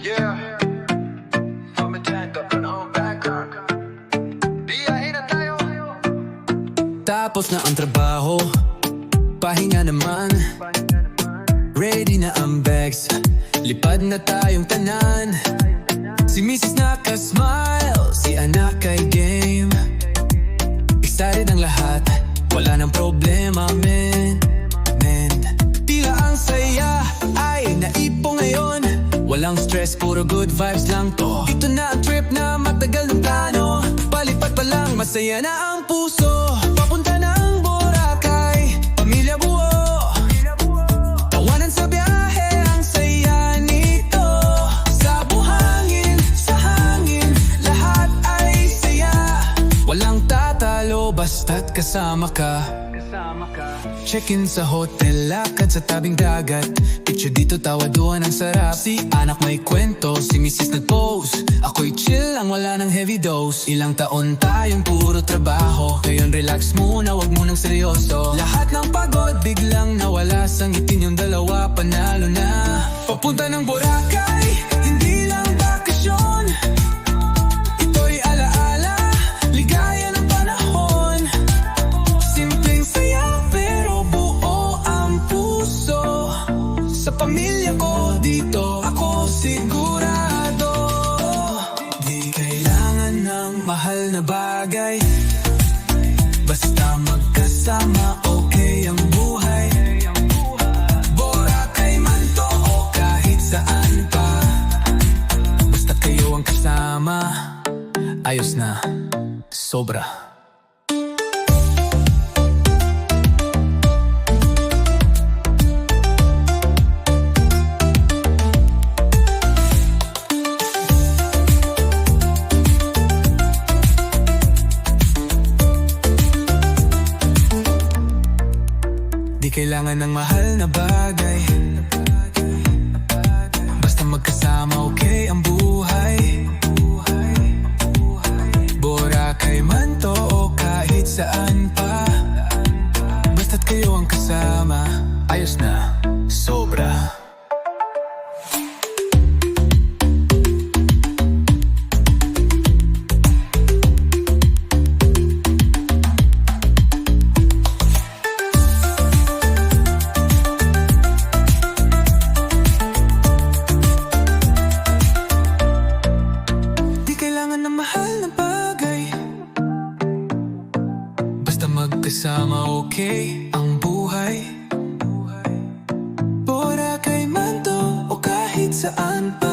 Yeah, pamatenta pa ng backup. Biyahe na tayo. Tapos na ang trabaho, pahinga naman. Ready na ang bags, lipad na tayong tanan. Si Mrs. naka-smile, si anak ay game. Excited ang lahat, wala nang problema, men. Tila ang saya ay naipo ngayon. Walang stress, puro good vibes lang to. Ito na ang trip na matagal ng plano. Palipad pa lang, masaya na ang puso. Papunta na ang Boracay, pamilya buo. Tawanan sa biyahe, ang saya nito. Sa buhangin, sa hangin, lahat ay saya. Walang tatalo, basta't kasama ka. Check-in sa hotel, lakad sa tabing dagat. Picture dito, tawaduan ang sarap. Si anak may kwento, si Mrs. nag-pose. Ako'y chill lang, wala ng heavy dose. Ilang taon tayong puro trabaho. Ngayon relax muna, wag munang seryoso. Lahat ng pagod, biglang nawala. Sa ngitin yung dalawa, panalo na. Papunta ng Boracay, hindi lang bakasyon. Ito'y alaala, ligaya ng panahon. Simpleng saya, pero buo ang puso. Sa pamilya ko dito, ako sigurado. Di kailangan ng mahal na bagay, basta magkasama, okay ang buhay. Boracay man to o kahit saan pa, basta kayo ang kasama, ayos na, sobra. Di kailangan ng mahal na bagay, basta magkasama, okay ang buhay. Boracay man to o kahit saan pa, basta't kayo ang kasama, ayos na, sobra. Magkasama, okay ang buhay. Boracay man to o kahit saan pa,